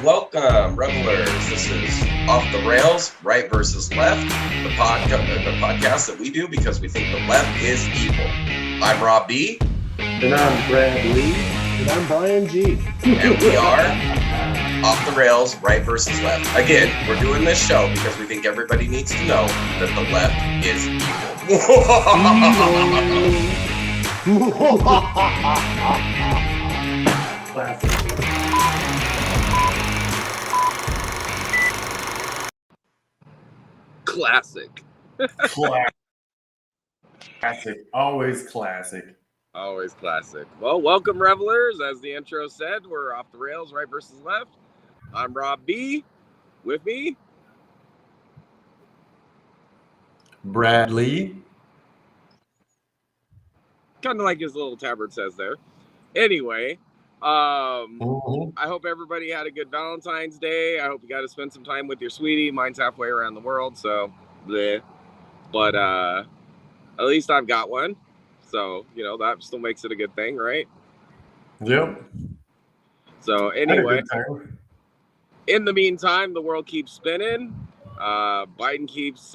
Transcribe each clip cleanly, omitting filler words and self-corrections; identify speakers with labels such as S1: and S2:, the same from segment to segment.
S1: Welcome, revelers. This is Off the Rails, Right versus Left, the podcast that we do because we think the left is evil. I'm Rob B.
S2: And I'm Brad Lee.
S3: And I'm Brian G.
S1: And we are Off the Rails, Right versus Left. Again, we're doing this show because we think everybody needs to know that the left is evil.
S2: Classic.
S3: Classic.
S2: Classic. Always classic.
S3: Always classic. Well, welcome, revelers. As the intro said, we're Off the Rails, Right versus Left. I'm Rob B. With me,
S2: Bradley.
S3: kind of like his little tabard says there. Anyway, I hope everybody had a good Valentine's Day. I hope you got to spend some time with your sweetie. Mine's halfway around the world, so bleh. But at least I've got one. So, you know, that still makes it a good thing, right?
S2: Yep.
S3: So anyway, in the meantime, the world keeps spinning. Biden keeps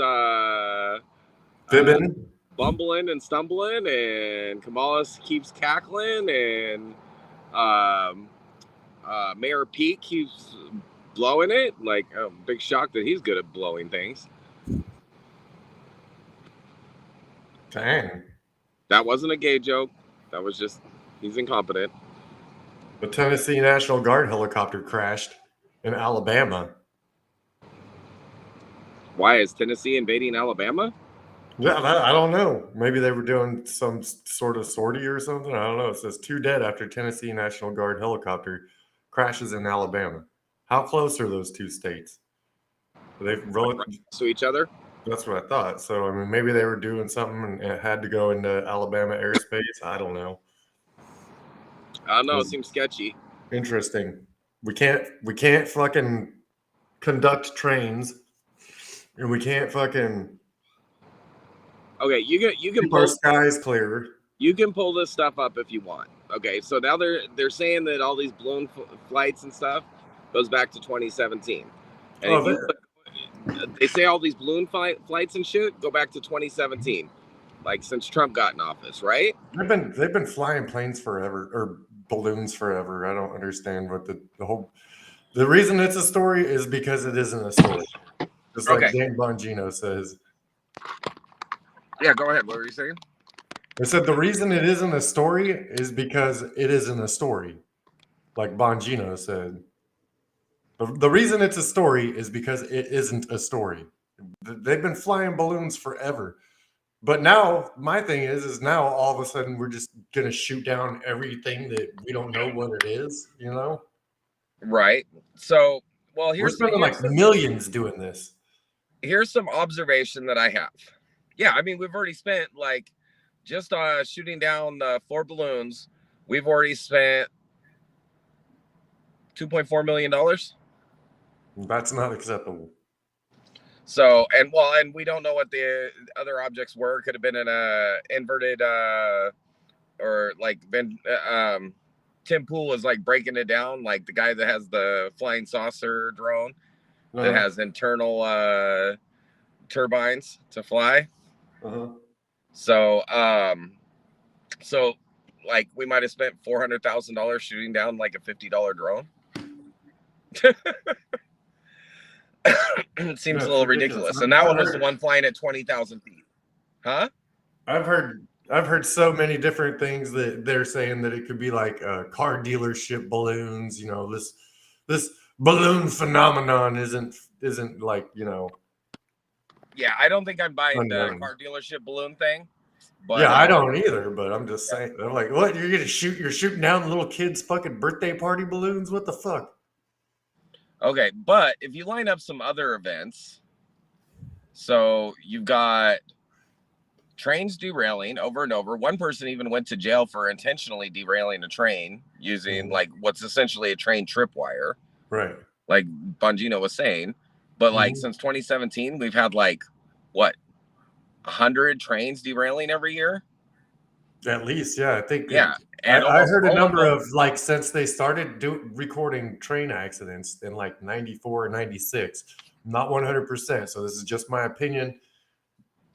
S2: Fibbing.
S3: bumbling and stumbling, and Kamala keeps cackling, and Mayor Pete keeps blowing it. Like, big shock that he's good at blowing things.
S2: Dang.
S3: That wasn't a gay joke. That was just, he's incompetent.
S2: The Tennessee National Guard helicopter crashed in Alabama.
S3: Why is Tennessee invading Alabama?
S2: Yeah, I don't know. Maybe they were doing some sort of sortie or something. I don't know. It says 2 dead after Tennessee National Guard helicopter crashes in Alabama. How close are those 2 states? Are they
S3: Right to each other?
S2: That's what I thought. So, I mean, maybe they were doing something and it had to go into Alabama airspace. I don't know.
S3: I don't know. It seems sketchy.
S2: Interesting. We can't fucking conduct trains, and we can't fucking
S3: Okay, you can
S2: keep
S3: pull,
S2: our skies clear.
S3: you can pull this stuff up if you want. Okay, so now they're saying that all these balloon flights and stuff goes back to 2017. And they say all these balloon flights and shit go back to 2017, like since Trump got in office, right?
S2: They've been flying planes forever, or balloons forever. I don't understand what the reason it's a story is because it isn't a story. Just like Dan Bongino says.
S3: Yeah, go ahead. What were you saying?
S2: I said the reason it isn't a story is because it isn't a story, like Bongino said. The reason it's a story is because it isn't a story. They've been flying balloons forever. But now, my thing is now all of a sudden we're just going to shoot down everything that we don't know what it is, you know?
S3: Right. So, well,
S2: We're spending like millions doing this.
S3: Here's some observation that I have. Yeah, I mean, we've already spent like just shooting down 4 balloons. We've already spent $2.4 million.
S2: That's not acceptable.
S3: So, and we don't know what the other objects were. Could have been an inverted or like been Tim Pool is like breaking it down, like the guy that has the flying saucer drone that has internal turbines to fly. So like we might have spent $400,000 shooting down like a $50 drone. It seems a little ridiculous. And that one was the one flying at 20,000 feet. Huh?
S2: I've heard so many different things that they're saying that it could be like car dealership balloons. You know, this balloon phenomenon isn't like, you know.
S3: Yeah, I don't think I'm buying the car dealership balloon thing. But,
S2: yeah, I don't either. But I'm just saying, I'm like, what? You're shooting down little kids' fucking birthday party balloons? What the fuck?
S3: Okay, but if you line up some other events, so you've got trains derailing over and over. One person even went to jail for intentionally derailing a train using like what's essentially a train tripwire.
S2: Right.
S3: Like Bongino was saying. But like since 2017, we've had like what, 100 trains derailing every year?
S2: At least, yeah. I think
S3: Yeah,
S2: I
S3: and almost
S2: heard a
S3: all of
S2: number
S3: them.
S2: of like since they started recording train accidents in like 94 or 96. Not 100%. So this is just my opinion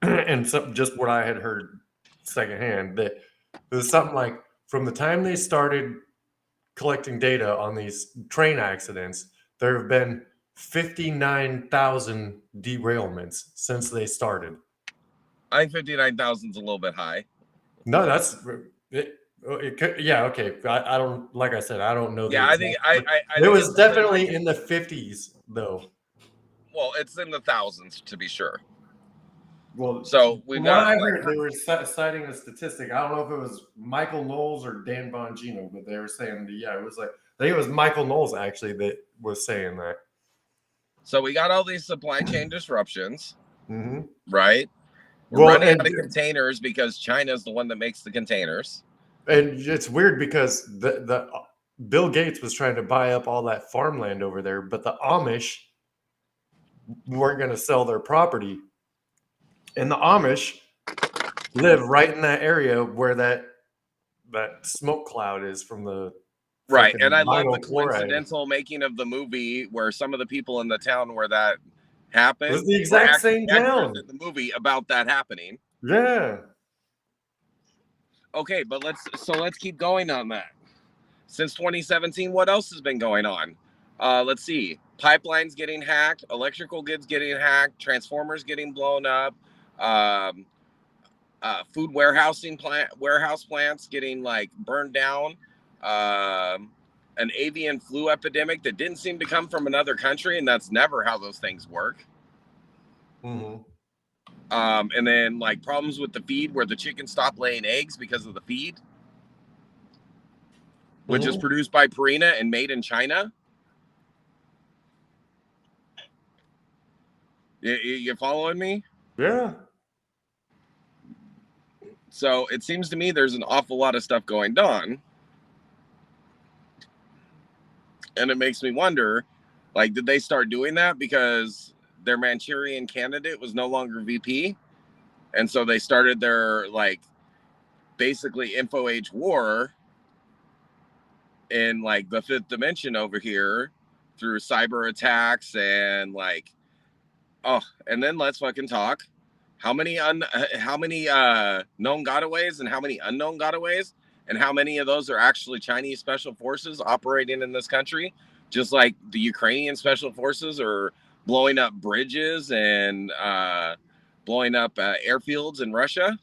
S2: and just what I had heard secondhand. That it was something like from the time they started collecting data on these train accidents, there have been 59,000 derailments since they started.
S3: I think 59,000 is a little bit high.
S2: No, that's it could, yeah, okay. I don't, like I said, I don't know the
S3: Yeah, I
S2: exact.
S3: think I
S2: It
S3: think
S2: was
S3: it's something
S2: definitely
S3: like,
S2: in the 50s, though.
S3: well, it's in the thousands to be sure.
S2: Well,
S3: So we've
S2: from what
S3: got
S2: I
S3: like,
S2: heard, they were citing a statistic. I don't know if it was Michael Knowles or Dan Bongino, but they were saying that, yeah, it was like, I think it was Michael Knowles actually that was saying that.
S3: so we got all these supply chain disruptions,
S2: Mm-hmm.
S3: right? We're running out of containers because China's the one that makes the containers.
S2: And it's weird because the Bill Gates was trying to buy up all that farmland over there, but the Amish weren't going to sell their property. And the Amish live right in that area where that smoke cloud is from the
S3: Right. And I love the
S2: chloride.
S3: coincidental making of the movie where some of the people in the town where that happened,
S2: it was the exact same town
S3: in the movie about that happening.
S2: Yeah.
S3: Okay, but let's keep going on that. Since 2017, what else has been going on? Let's see. Pipelines getting hacked, electrical goods getting hacked, transformers getting blown up, food warehouse plants getting like burned down, an avian flu epidemic that didn't seem to come from another country, and that's never how those things work.
S2: Mm-hmm.
S3: And then like problems with the feed where the chickens stop laying eggs because of the feed, which is produced by Purina and made in China. You following me?
S2: Yeah.
S3: So it seems to me there's an awful lot of stuff going on. And it makes me wonder, like, did they start doing that because their Manchurian candidate was no longer VP? And so they started their, like, basically info age war in, like, the fifth dimension over here through cyber attacks and, like, oh, and then let's fucking talk. How many known gotaways and how many unknown gotaways, and how many of those are actually Chinese special forces operating in this country, just like the Ukrainian special forces are blowing up bridges and blowing up airfields in Russia.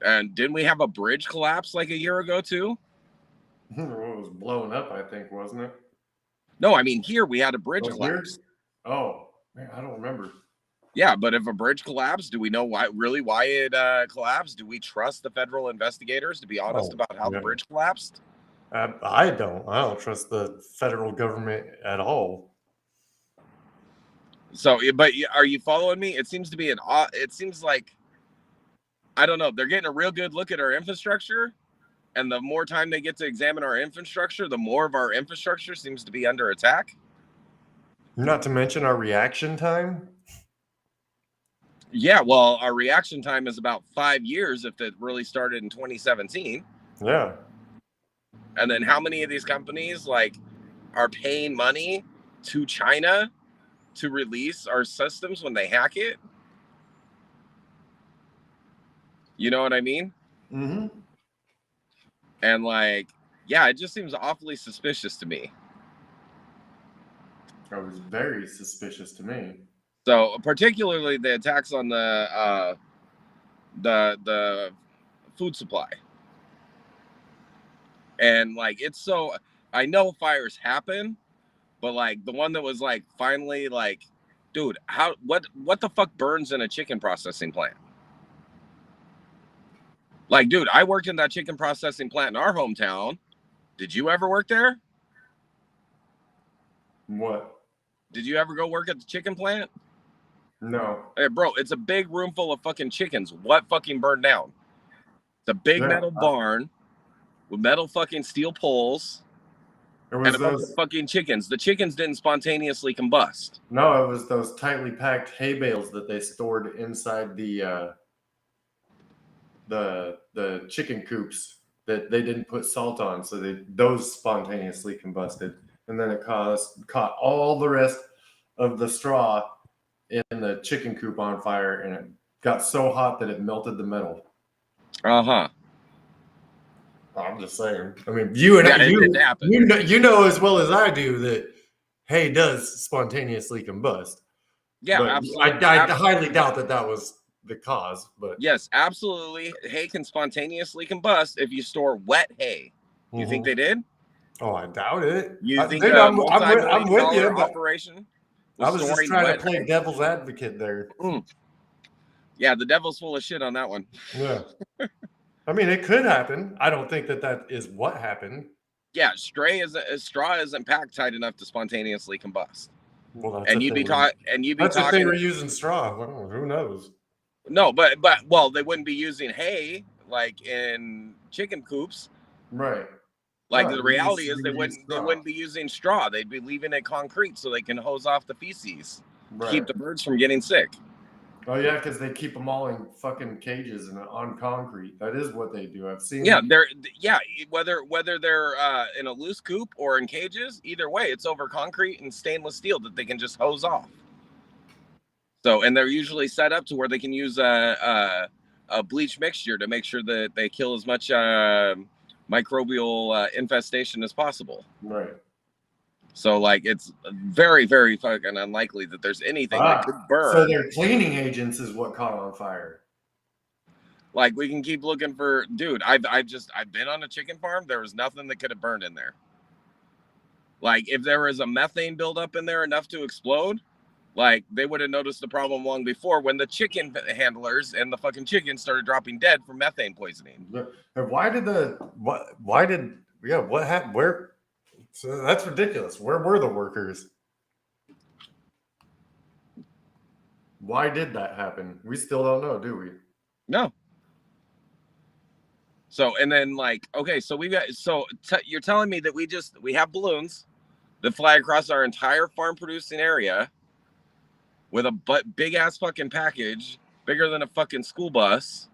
S3: And didn't we have a bridge collapse like a year ago too?
S2: It was blown up, I think, wasn't it?
S3: No, I mean here we had a bridge collapse.
S2: Here? Oh, man, I don't remember.
S3: Yeah, but if a bridge collapsed, do we know why it collapsed? Do we trust the federal investigators to be honest about how the bridge collapsed?
S2: I don't trust the federal government at all.
S3: So, but are you following me? It seems to be it seems like, I don't know, they're getting a real good look at our infrastructure, and the more time they get to examine our infrastructure, the more of our infrastructure seems to be under attack.
S2: Not to mention our reaction time.
S3: Yeah, well, our reaction time is about 5 years if it really started in 2017.
S2: Yeah.
S3: And then how many of these companies like are paying money to China to release our systems when they hack it? You know what I mean?
S2: Mm-hmm.
S3: And like, yeah, it just seems awfully suspicious to me.
S2: It was very suspicious to me.
S3: So particularly the attacks on the food supply. And like, it's so, I know fires happen, but like the one that was like finally like, dude, what the fuck burns in a chicken processing plant? Like, dude, I worked in that chicken processing plant in our hometown. Did you ever work there?
S2: What?
S3: Did you ever go work at the chicken plant?
S2: No.
S3: Hey, bro, it's a big room full of fucking chickens. What fucking burned down? It's a big metal barn with metal fucking steel poles. It was and a bunch of fucking chickens. The chickens didn't spontaneously combust.
S2: No, it was those tightly packed hay bales that they stored inside the the chicken coops that they didn't put salt on, so those spontaneously combusted, and then it caught all the rest of the straw in the chicken coop on fire, and it got so hot that it melted the metal.
S3: Uh-huh.
S2: I'm just saying. I mean, you know as well as I do that hay does spontaneously combust.
S3: Yeah,
S2: but
S3: absolutely.
S2: I highly doubt that was the cause. But
S3: yes, absolutely. Hay can spontaneously combust if you store wet hay. You think they did?
S2: Oh, I doubt it.
S3: You think
S2: dude,
S3: a
S2: I'm with you.
S3: multi-million-dollar operation
S2: I was just trying to play
S3: hay?
S2: devil's advocate there.
S3: Yeah, the devil's full of shit on that one.
S2: Yeah. I mean, it could happen. I don't think that is what happened.
S3: Yeah, straw isn't packed tight enough to spontaneously combust.
S2: Well,
S3: that's if
S2: they were using straw. Well, who knows?
S3: No, but they wouldn't be using hay like in chicken coops.
S2: Right.
S3: Like the reality is they wouldn't be using straw. They'd be leaving it concrete so they can hose off the feces. Right. Keep the birds from getting sick.
S2: Oh yeah, because they keep them all in fucking cages and on concrete. That is what they do. I've seen.
S3: Yeah, whether they're in a loose coop or in cages, either way, it's over concrete and stainless steel that they can just hose off. So, and they're usually set up to where they can use a bleach mixture to make sure that they kill as much microbial infestation as possible.
S2: Right.
S3: So, like, it's very, very fucking unlikely that there's anything that could burn.
S2: So their cleaning agents is what caught on fire.
S3: Like, we can keep looking for, dude. I've been on a chicken farm. There was nothing that could have burned in there. Like, if there was a methane buildup in there enough to explode, like, they would have noticed the problem long before when the chicken handlers and the fucking chickens started dropping dead from methane poisoning.
S2: What happened? Where? So that's ridiculous. Where were the workers? Why did that happen? We still don't know, do we?
S3: No. So, and then like, okay, so you're telling me that we have balloons that fly across our entire farm producing area with a big ass fucking package bigger than a fucking school bus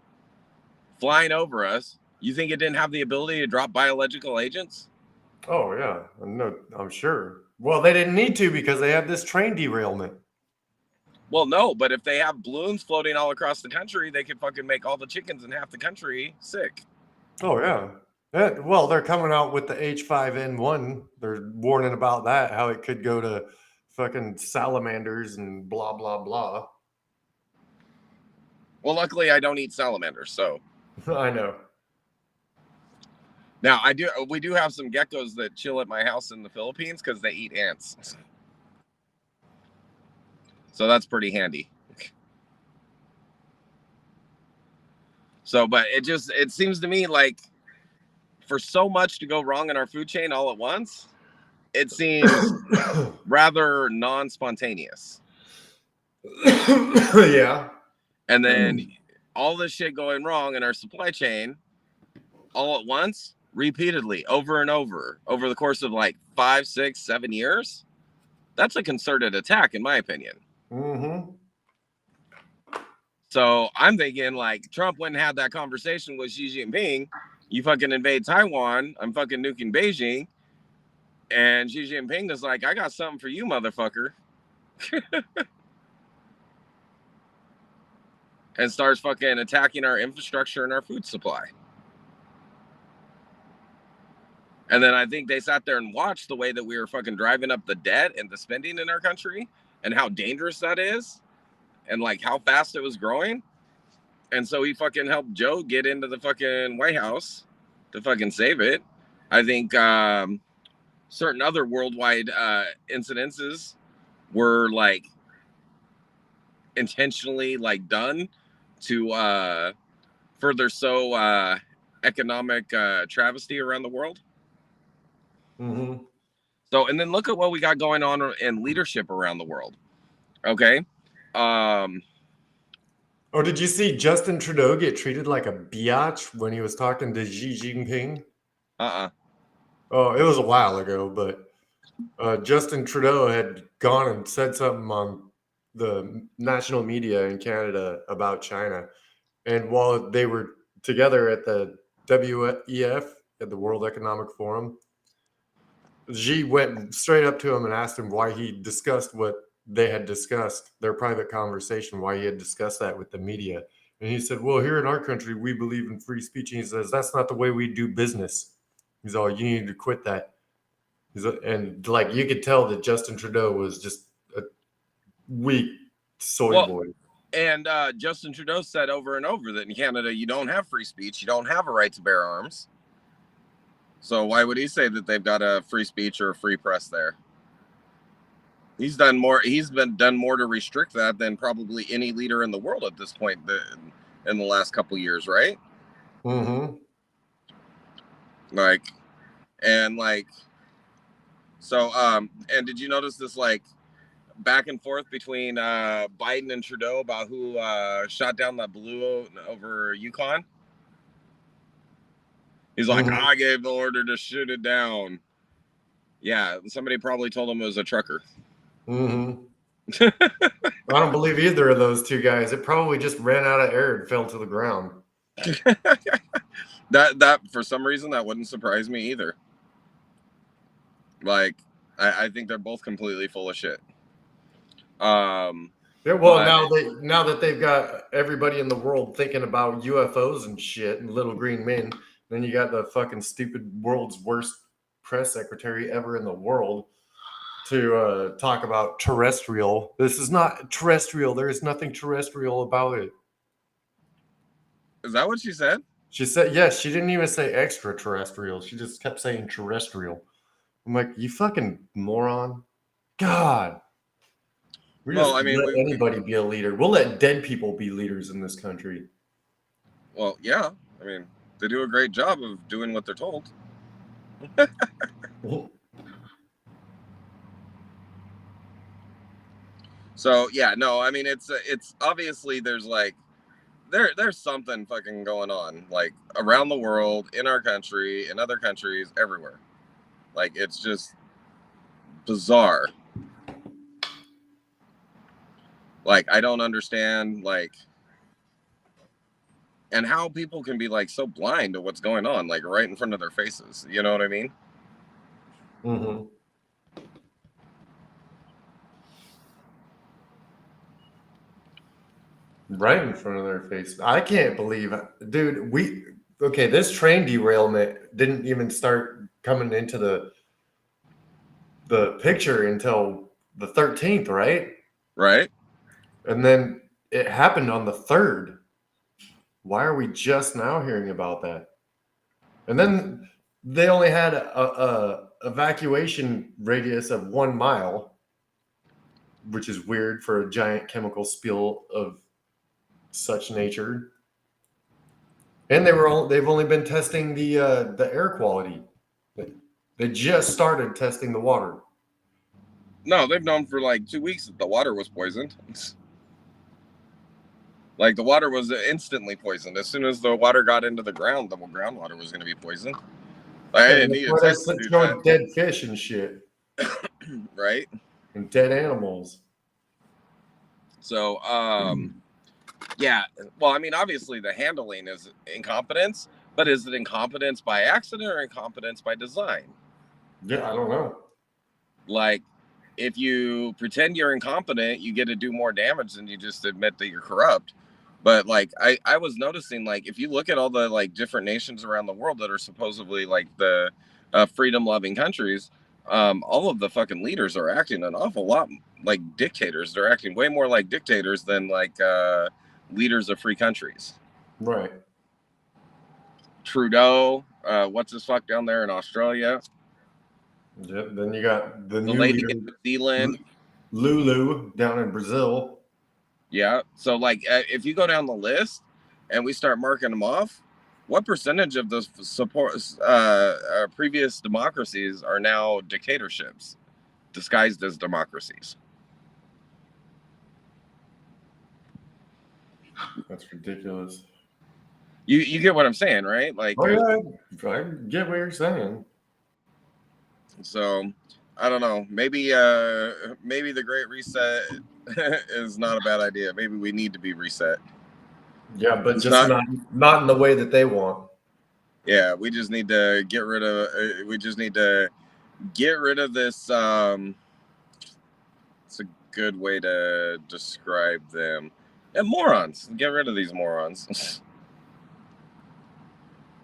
S3: flying over us. You think it didn't have the ability to drop biological agents?
S2: Oh yeah, no, I'm sure. Well, they didn't need to because they had this train derailment.
S3: Well, no, but if they have balloons floating all across the country, they could fucking make all the chickens in half the country sick.
S2: Oh yeah. Well, they're coming out with the H5N1. They're warning about that, how it could go to fucking salamanders and blah blah blah.
S3: Well, luckily I don't eat salamanders, so
S2: I know.
S3: Now we do have some geckos that chill at my house in the Philippines because they eat ants. So that's pretty handy. So, but it seems to me like for so much to go wrong in our food chain all at once, it seems rather non-spontaneous.
S2: Yeah.
S3: And then all this shit going wrong in our supply chain all at once, repeatedly, over and over the course of like 5, 6, 7 years. That's a concerted attack, in my opinion.
S2: Mm-hmm.
S3: So I'm thinking like Trump went and had that conversation with Xi Jinping. You fucking invade Taiwan, I'm fucking nuking Beijing. And Xi Jinping is like, I got something for you, motherfucker. And starts fucking attacking our infrastructure and our food supply. And then I think they sat there and watched the way that we were fucking driving up the debt and the spending in our country and how dangerous that is and like how fast it was growing. And so he fucking helped Joe get into the fucking White House to fucking save it. I think certain other worldwide incidences were like intentionally like done to further sow economic travesty around the world.
S2: Mm-hmm.
S3: So, and then look at what we got going on in leadership around the world. Okay.
S2: Oh, did you see Justin Trudeau get treated like a biatch when he was talking to Xi Jinping? Oh, it was a while ago, but Justin Trudeau had gone and said something on the national media in Canada about China. And while they were together at the WEF, at the World Economic Forum. Xi went straight up to him and asked him why he discussed what they had discussed, their private conversation, why he had discussed that with the media. And he said, well, here in our country, we believe in free speech. And he says, that's not the way we do business. He's all, you need to quit that. And like, you could tell that Justin Trudeau was just a weak soy boy.
S3: And Justin Trudeau said over and over that in Canada, you don't have free speech. You don't have a right to bear arms. So why would he say that they've got a free speech or a free press there? He's done more. He's done more to restrict that than probably any leader in the world at this point in the last couple of years, right?
S2: Mm-hmm.
S3: So and did you notice this back and forth between Biden and Trudeau about who shot down that balloon over Yukon? He's like, I gave the order to shoot it down. Yeah, somebody probably told him it was a trucker.
S2: Mm-hmm. I don't believe either of those two guys. It probably just ran out of air and fell to the ground.
S3: That for some reason that wouldn't surprise me either. Like, I think they're both completely full of shit.
S2: Yeah, well, now that they've got everybody in the world thinking about UFOs and shit and little green men, then you got the fucking stupid world's worst press secretary ever in the world to talk about terrestrial. This is not terrestrial. There is nothing terrestrial about it.
S3: Is that what she said?
S2: She said, yes, she didn't even say extraterrestrial. She just kept saying terrestrial. I'm like, you fucking moron. God. Let anybody be a leader. We'll let dead people be leaders in this country.
S3: Well, yeah. I mean, they do a great job of doing what they're told. So yeah, no, I mean it's obviously there's there's something fucking going on around the world, in our country, in other countries, everywhere. It's just bizarre. I don't understand and how people can be so blind to what's going on right in front of their faces. You know what I mean?
S2: Mm-hmm. Right in front of their face. I can't believe, dude, this train derailment didn't even start coming into the picture until the 13th, right?
S3: Right.
S2: And then it happened on the 3rd. Why are we just now hearing about that? And then they only had a evacuation radius of 1 mile, which is weird for a giant chemical spill of such nature. And they've only been testing the air quality. They just started testing the water.
S3: No, they've known for 2 weeks that the water was poisoned. The water was instantly poisoned. As soon as the water got into the ground, the groundwater was going to be poisoned. I didn't need a test to do that.
S2: Dead fish and shit.
S3: Right?
S2: And dead animals.
S3: So, yeah. Well, I mean, obviously the handling is incompetence, but is it incompetence by accident or incompetence by design?
S2: Yeah, I don't know.
S3: If you pretend you're incompetent, you get to do more damage than you just admit that you're corrupt. But I was noticing if you look at all the different nations around the world that are supposedly the freedom-loving countries, all of the fucking leaders are acting an awful lot like dictators. They're acting way more like dictators than leaders of free countries.
S2: Right.
S3: Trudeau, what's his fuck down there in Australia?
S2: Yep. Then you got the new
S3: lady
S2: leader,
S3: in New Zealand,
S2: Lulu, down in Brazil.
S3: Yeah. So if you go down the list and we start marking them off, what percentage of those previous democracies are now dictatorships disguised as democracies?
S2: That's ridiculous.
S3: You get what I'm saying, right?
S2: Oh yeah, I get what you're saying.
S3: So I don't know. Maybe the Great Reset is not a bad idea. Maybe we need to be reset.
S2: Yeah, but
S3: It's
S2: just not in the way that they want.
S3: Yeah, we just need to get rid of. We just need to get rid of this. It's a good way to describe them. And morons. Get rid of these morons.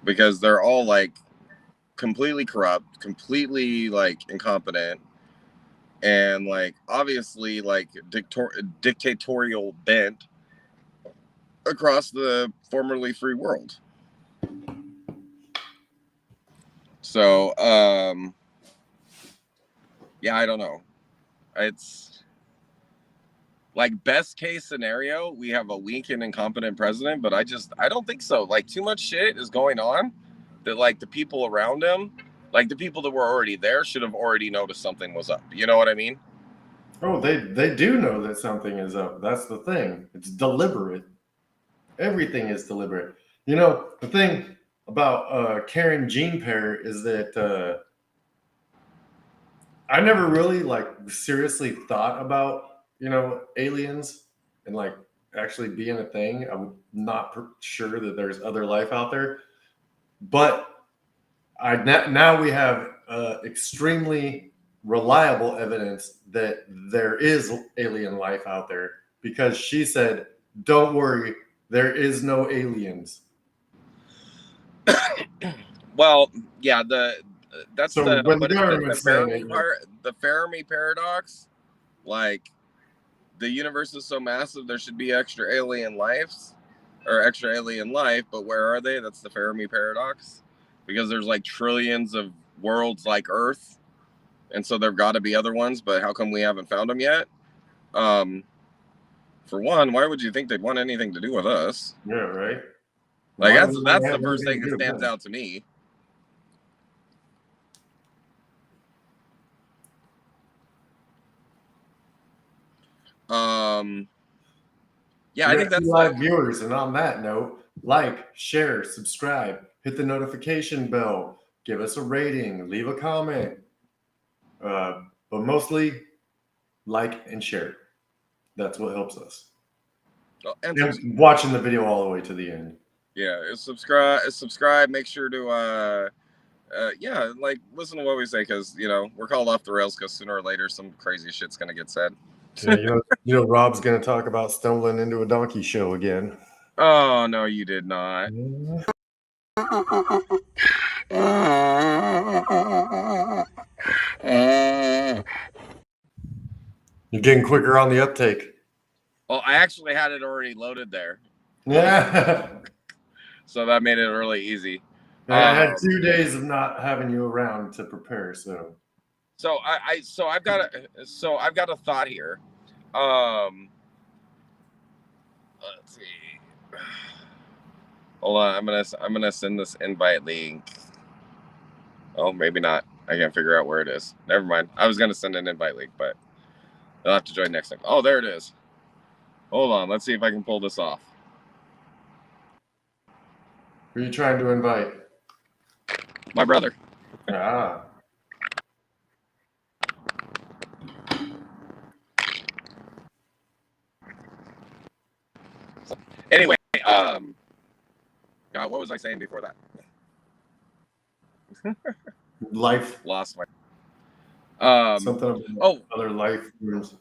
S3: Because they're all like completely corrupt, completely like incompetent, and like obviously like dictatorial bent across the formerly free world. So, yeah, I don't know. It's like best case scenario, we have a weak and incompetent president, but I don't think so. Like too much shit is going on that like the people around him, like the people that were already there should have already noticed something was up. You know what I mean?
S2: Oh, they do know that something is up. That's the thing. It's deliberate. Everything is deliberate. You know, the thing about carrying gene pair is that I never really like seriously thought about, you know, aliens and like actually being a thing. I'm not sure that there's other life out there, but now we have extremely reliable evidence that there is alien life out there because she said, "Don't worry, there is no aliens."
S3: Well, yeah, that's
S2: So
S3: the
S2: when the
S3: what is it? The
S2: government's saying
S3: Fermi
S2: it,
S3: the Fermi paradox. Like the universe is so massive, there should be extra alien lives or extra alien life, but where are they? That's the Fermi paradox, because there's like trillions of worlds like Earth, and so there've got to be other ones. But how come we haven't found them yet? For one, why would you think they'd want anything to do with us?
S2: yeah, right.
S3: Like
S2: Why
S3: that's
S2: would they
S3: the
S2: have
S3: first thing
S2: anything to
S3: that
S2: do with
S3: stands
S2: that?
S3: out to me. Yeah,
S2: We
S3: I
S2: got
S3: think
S2: two
S3: that's
S2: live viewers, and on that note, like, share, subscribe, hit the notification bell, give us a rating, leave a comment, but mostly like and share. That's what helps us. And watching the video all the way to the end.
S3: Yeah, subscribe. Make sure to yeah, like listen to what we say, because you know we're called off the rails because sooner or later some crazy shit's gonna get said.
S2: Yeah, you know, Rob's gonna talk about stumbling into a donkey show again.
S3: Oh no, you did not.
S2: You're getting quicker on the uptake.
S3: Well, I actually had it already loaded there.
S2: Yeah.
S3: So that made it really easy.
S2: I had 2 days of not having you around to prepare, so.
S3: So I've got a thought here. Let's see. Hold on, I'm gonna send this invite link. Oh, maybe not. I can't figure out where it is. Never mind. I was gonna send an invite link, but I'll have to join next time. Oh, there it is. Hold on. Let's see if I can pull this off.
S2: Who are you trying to invite?
S3: My brother.
S2: Ah.
S3: Anyway, God, what was I saying before that?
S2: Life.
S3: Lost my.
S2: Something about other life forms.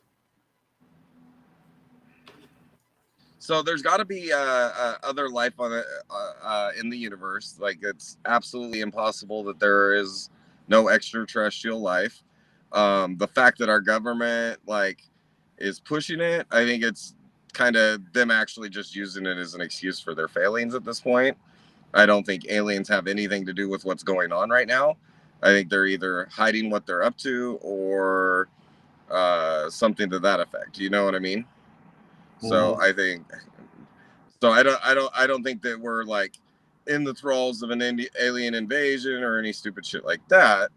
S3: So there's got to be other life on in the universe. Like it's absolutely impossible that there is no extraterrestrial life. The fact that our government like is pushing it, I think it's kind of them actually just using it as an excuse for their failings at this point. I don't think aliens have anything to do with what's going on right now. I think they're either hiding what they're up to or something to that effect. You know what I mean? So I think so. I don't think that we're like in the thralls of an alien invasion or any stupid shit like that.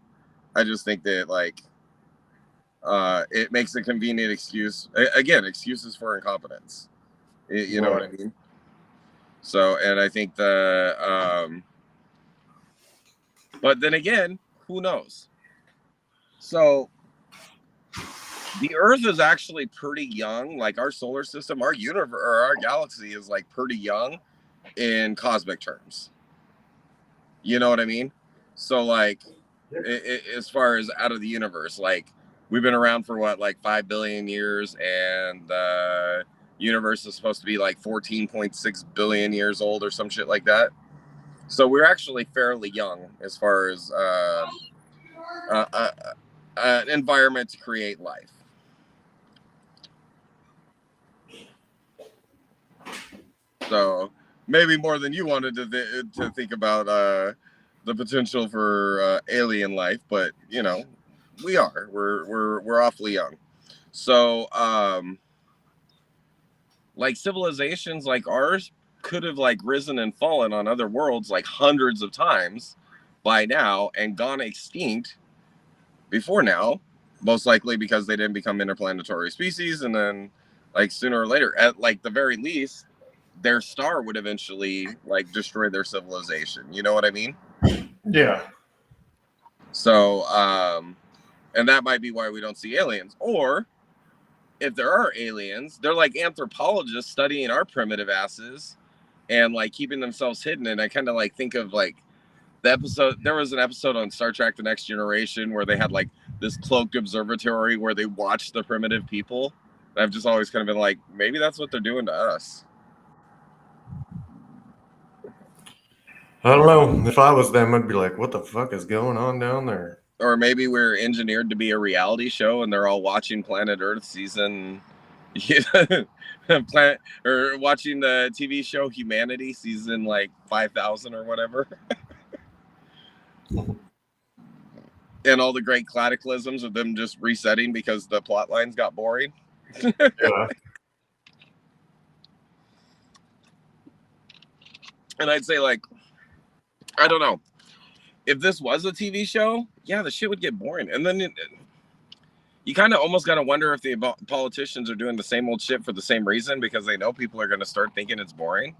S3: I just think that like it makes a convenient excuse. Again, excuses for incompetence. You know what I mean? So, and I think but then again, who knows? So The Earth is actually pretty young. Like our solar system, our universe, or our galaxy is like pretty young in cosmic terms. You know what I mean? So like, as far as out of the universe, like we've been around for what, like 5 billion years, and the universe is supposed to be like 14.6 billion years old or some shit like that. So we're actually fairly young as far as an environment to create life. So maybe more than you wanted to think about the potential for alien life, but you know, we're awfully young. So like civilizations like ours could have like risen and fallen on other worlds like hundreds of times by now and gone extinct before now, most likely because they didn't become interplanetary species, and then like sooner or later, at like the very least, their star would eventually like destroy their civilization. You know what I mean?
S2: Yeah.
S3: So and that might be why we don't see aliens. Or if there are aliens, they're like anthropologists studying our primitive asses and like keeping themselves hidden. And I kind of like think of like the episode, there was an episode on Star Trek The Next Generation where they had like this cloaked observatory where they watched the primitive people. And I've just always kind of been like, maybe that's what they're doing to us.
S2: I don't know. If I was them, I'd be like, what the fuck is going on down there?
S3: Or maybe we're engineered to be a reality show and they're all watching Planet Earth season, planet, or watching the TV show Humanity season like 5,000 or whatever. And all the great cataclysms of them just resetting because the plot lines got boring.
S2: Yeah.
S3: And I'd say, like, I don't know. If this was a TV show, yeah, the shit would get boring. And then you kind of almost got to wonder if the politicians are doing the same old shit for the same reason, because they know people are going to start thinking it's boring.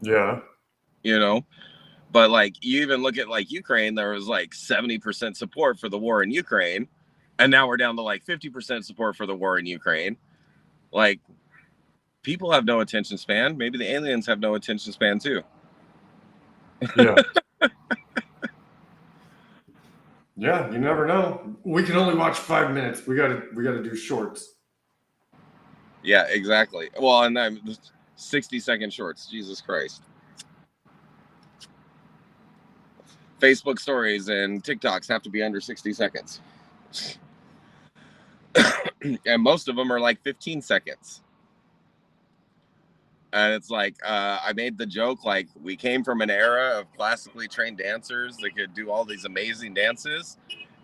S2: Yeah.
S3: You know? But, like, you even look at, like, Ukraine, there was, like, 70% support for the war in Ukraine. And now we're down to, like, 50% support for the war in Ukraine. Like, people have no attention span. Maybe the aliens have no attention span, too.
S2: Yeah. Yeah, you never know. We can only watch 5 minutes. We gotta do shorts.
S3: Yeah, exactly. Well, and then 60-second shorts. Jesus Christ. Facebook stories and TikToks have to be under 60 seconds. And most of them are like 15 seconds. And it's like, I made the joke, like, we came from an era of classically trained dancers that could do all these amazing dances.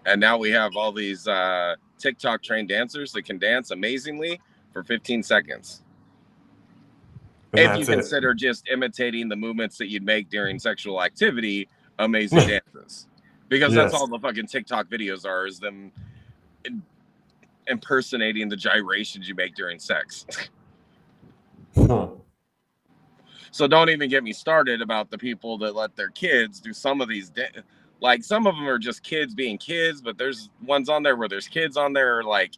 S3: And now we have all these TikTok trained dancers that can dance amazingly for 15 seconds.
S2: And
S3: if you consider just imitating the movements that you'd make during sexual activity, amazing dances. Because that's all the fucking TikTok videos are, is them impersonating the gyrations you make during sex.
S2: Huh.
S3: So don't even get me started about the people that let their kids do some of these. Like, some of them are just kids being kids, but there's ones on there where there's kids on there. Like,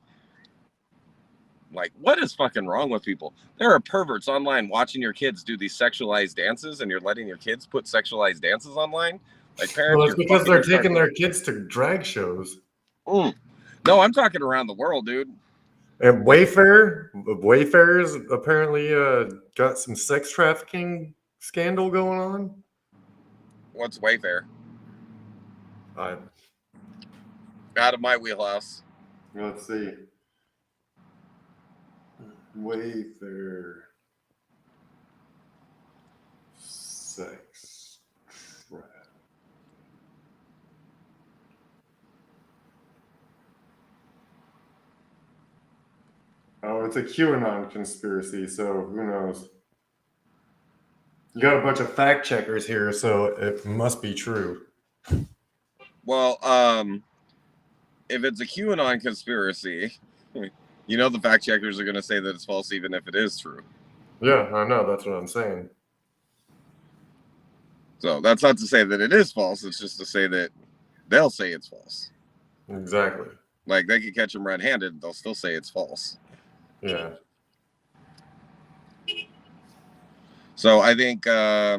S3: what is fucking wrong with people? There are perverts online watching your kids do these sexualized dances, and you're letting your kids put sexualized dances online. Like, parents,
S2: well, it's because they're taking their kids to drag shows.
S3: No, I'm talking around the world, dude.
S2: And Wayfarers apparently got some sex trafficking scandal going on.
S3: What's Wayfair?
S2: Out
S3: of my wheelhouse.
S2: Let's see. Wayfair sex trap. Oh, it's a QAnon conspiracy, so who knows? You got a bunch of fact checkers here, so it must be true.
S3: Well, if it's a QAnon conspiracy, you know the fact checkers are going to say that it's false even if it is true.
S2: Yeah, I know. That's what I'm saying.
S3: So that's not to say that it is false. It's just to say that they'll say it's false.
S2: Exactly.
S3: Like they could catch him red-handed, they'll still say it's false.
S2: Yeah.
S3: So I think, yeah,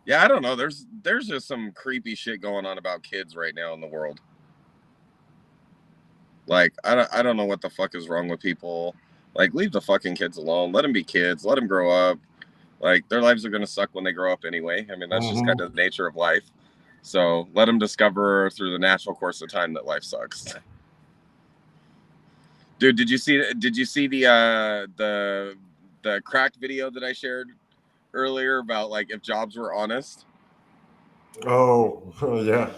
S3: I don't know. There's just some creepy shit going on about kids right now in the world. Like I don't know what the fuck is wrong with people. Like leave the fucking kids alone. Let them be kids. Let them grow up. Like their lives are gonna suck when they grow up anyway. I mean that's just kind of the nature of life. So let them discover through the natural course of time that life sucks. Dude, did you see the cracked video that I shared earlier about like if jobs were honest?
S2: Oh, yeah.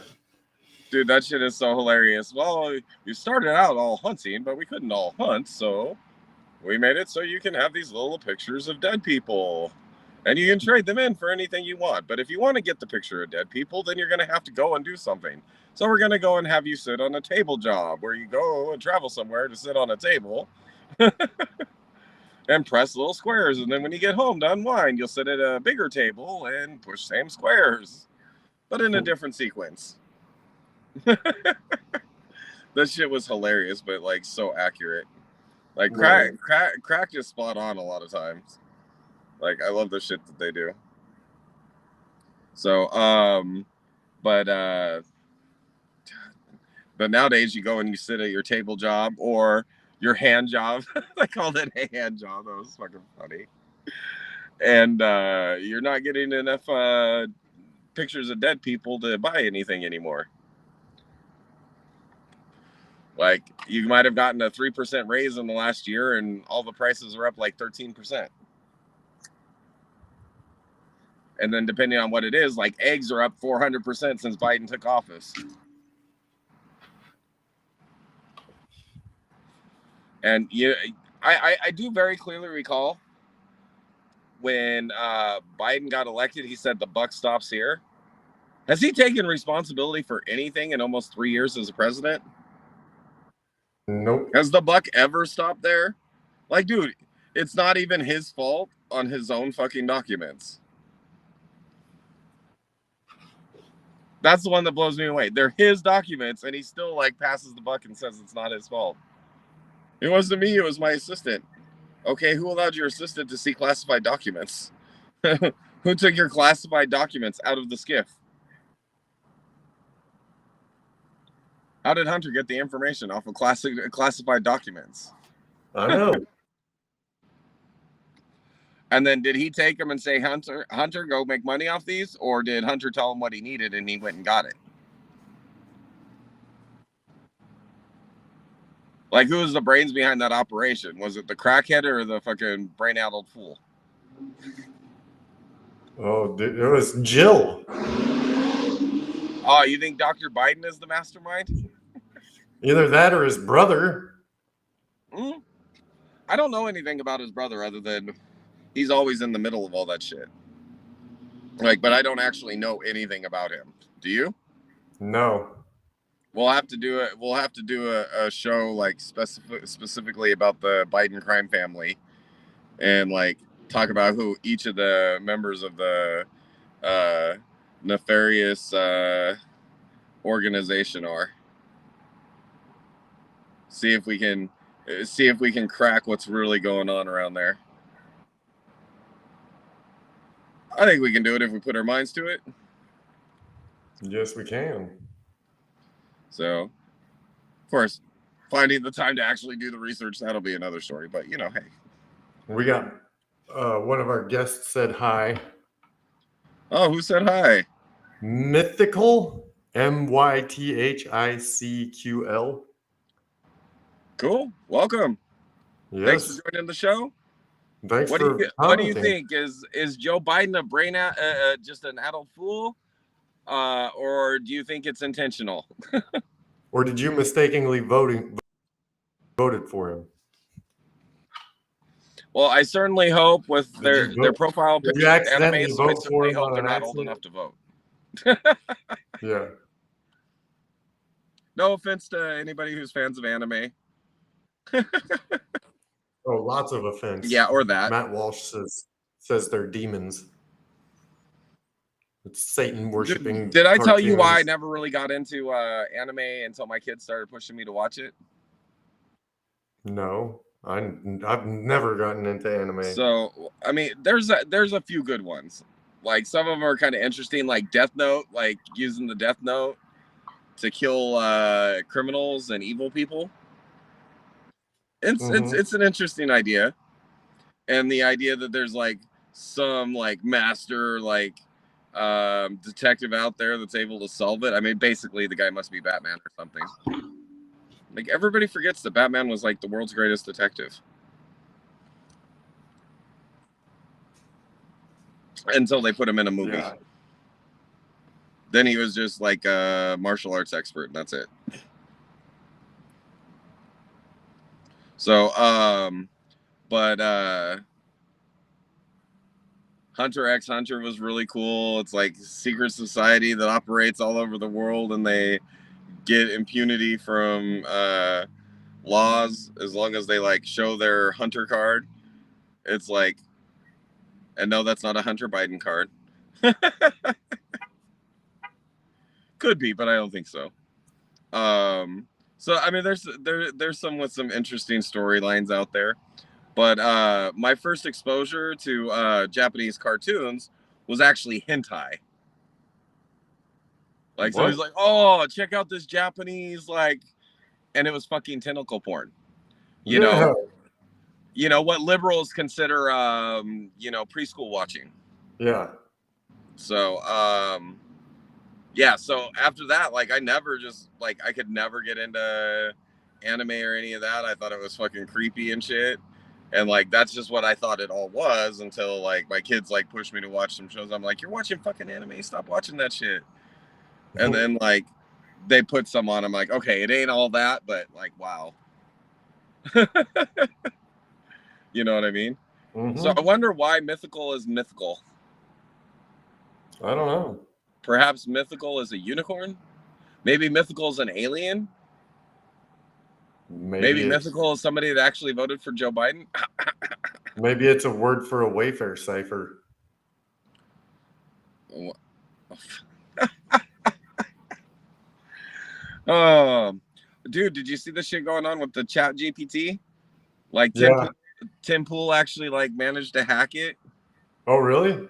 S3: Dude, that shit is so hilarious. Well, you started out all hunting, but we couldn't all hunt, so we made it so you can have these little pictures of dead people. And you can trade them in for anything you want. But if you want to get the picture of dead people, then you're going to have to go and do something. So we're going to go and have you sit on a table job where you go and travel somewhere to sit on a table and press little squares. And then when you get home to unwind, you'll sit at a bigger table and push same squares, but in a different sequence. That shit was hilarious, but like so accurate. Like crack is spot on a lot of times. Like I love the shit that they do. So but nowadays you go and you sit at your table job or your hand job. I called it a hand job. That was fucking funny. And you're not getting enough pictures of dead people to buy anything anymore. Like you might have gotten a 3% raise in the last year and all the prices are up like 13%. And then depending on what it is, like eggs are up 400% since Biden took office. And I do very clearly recall when Biden got elected, he said the buck stops here. Has he taken responsibility for anything in almost 3 years as a president?
S2: Nope.
S3: Has the buck ever stopped there? Like, dude, it's not even his fault on his own fucking documents. That's the one that blows me away. They're his documents, and he still like passes the buck and says it's not his fault. It wasn't me, it was my assistant. Okay, who allowed your assistant to see classified documents? Who took your classified documents out of the skiff? How did Hunter get the information off of classified documents?
S2: I know.
S3: And then did he take them and say, Hunter, go make money off these? Or did Hunter tell him what he needed and he went and got it? Like, who was the brains behind that operation? Was it the crackhead or the fucking brain-addled fool?
S2: Oh, dude, it was Jill.
S3: Oh, you think Dr. Biden is the mastermind?
S2: Either that or his brother.
S3: I don't know anything about his brother other than he's always in the middle of all that shit. Like, but I don't actually know anything about him. Do you?
S2: No.
S3: We'll have to do it. We'll have to do a show like specifically about the Biden crime family, and like talk about who each of the members of the nefarious organization are. See if we can crack what's really going on around there. I think we can do it if we put our minds to it.
S2: Yes, we can.
S3: So, of course, finding the time to actually do the research, that'll be another story. But, you know, hey.
S2: We got one of our guests said hi.
S3: Oh, who said hi?
S2: Mythical, MYTHICQL.
S3: Cool. Welcome.
S2: Yes.
S3: Thanks for joining the show.
S2: Thanks
S3: what
S2: for
S3: do you think? Is Joe Biden a brain just an adult fool? Or do you think it's intentional?
S2: Or did you mistakenly voted for him?
S3: Well, I certainly hope with their profile picture anime, so I certainly hope they're not old enough to vote.
S2: Yeah.
S3: No offense to anybody who's fans of anime.
S2: Oh, lots of offense.
S3: Yeah, or that.
S2: Matt Walsh says they're demons. It's Satan worshiping.
S3: Did I tell you why I
S2: cartoons.
S3: never really got into anime until my kids started pushing me to watch it?
S2: No, I've never gotten into anime.
S3: So I mean, there's a few good ones. Like some of them are kind of interesting, like Death Note, like using the Death Note to kill criminals and evil people. It's an interesting idea, and the idea that there's like some like master like detective out there that's able to solve it. I mean, basically the guy must be Batman or something. Like everybody forgets that Batman was like the world's greatest detective until they put him in a movie.
S2: Yeah.
S3: Then he was just like a martial arts expert, and that's it. So, but Hunter x Hunter was really cool. It's like secret society that operates all over the world, and they get impunity from laws as long as they like show their Hunter card. It's like, and no, that's not a Hunter Biden card. Could be, but I don't think so. So I mean, there's some with some interesting storylines out there. But my first exposure to Japanese cartoons was actually hentai. Like, so he's like, "Oh, check out this Japanese like," and it was fucking tentacle porn. You know what liberals consider, preschool watching.
S2: Yeah.
S3: So, yeah. So after that, like, I never just like I could never get into anime or any of that. I thought it was fucking creepy and shit. And like that's just what I thought it all was until like my kids like pushed me to watch some shows. I'm like, you're watching fucking anime, stop watching that shit. And then like they put some on. I'm like, okay, it ain't all that, but like, wow. You know what I mean?
S2: Mm-hmm.
S3: So I wonder why mythical is mythical.
S2: I don't know.
S3: Perhaps mythical is a unicorn. Maybe mythical is an alien. Maybe mythical is somebody that actually voted for Joe Biden.
S2: Maybe it's a word for a Wayfair cipher.
S3: Dude, did you see the shit going on with the Chat GPT? Like Tim Pool actually like managed to hack it.
S2: Oh, really?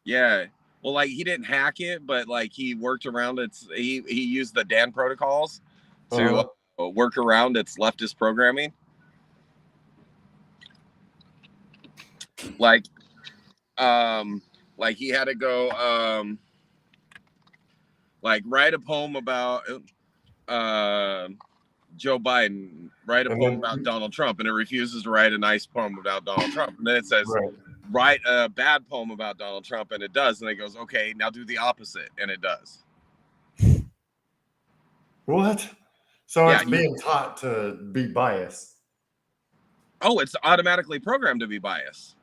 S3: Yeah. Well, like he didn't hack it, but like he worked around its. He used the DAN protocols to work around its leftist programming. Like he had to go like write a poem about Joe Biden, write a poem about Donald Trump, and it refuses to write a nice poem about Donald Trump. And then it says, write a bad poem about Donald Trump, and it does. And it goes, okay, now do the opposite, and it does.
S2: What? So it's being taught to be biased.
S3: Oh, it's automatically programmed to be biased.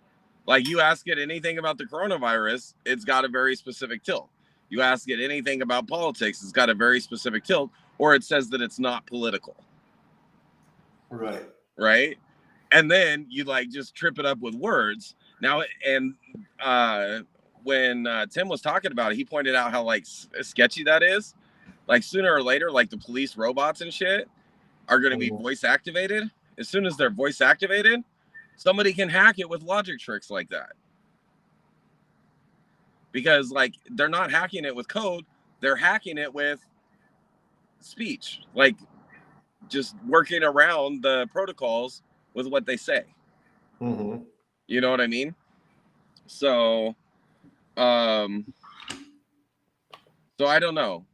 S3: Like you ask it anything about the coronavirus, it's got a very specific tilt. You ask it anything about politics, it's got a very specific tilt, or it says that it's not political.
S2: Right.
S3: Right. And then you like just trip it up with words. Now, and when Tim was talking about it, he pointed out how like sketchy that is. Like sooner or later, like the police robots and shit are going to be voice activated. As soon as they're voice activated, somebody can hack it with logic tricks like that. Because like they're not hacking it with code, they're hacking it with speech, like just working around the protocols with what they say.
S2: Mm-hmm.
S3: You know what I mean? So I don't know.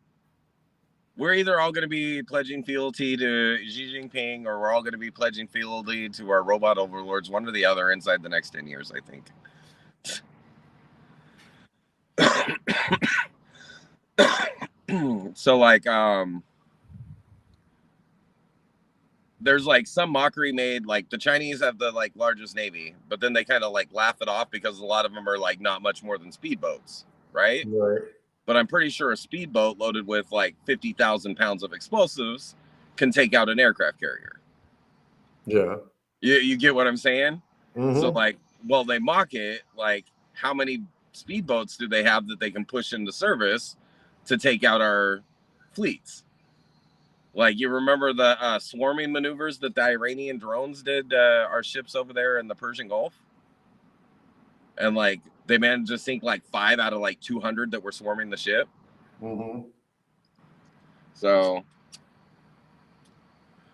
S3: We're either all going to be pledging fealty to Xi Jinping, or we're all going to be pledging fealty to our robot overlords, one or the other, inside the next 10 years, I think. So like there's like some mockery made, like the Chinese have the like largest navy, but then they kind of like laugh it off because a lot of them are like not much more than speedboats, right? But I'm pretty sure a speedboat loaded with like 50,000 pounds of explosives can take out an aircraft carrier.
S2: Yeah.
S3: You get what I'm saying?
S2: Mm-hmm.
S3: So like, well, they mock it like how many speedboats do they have that they can push into service to take out our fleets? Like, you remember the swarming maneuvers that the Iranian drones did our ships over there in the Persian Gulf? And like they managed to sink like 5 out of like 200 that were swarming the ship.
S2: Mm-hmm.
S3: So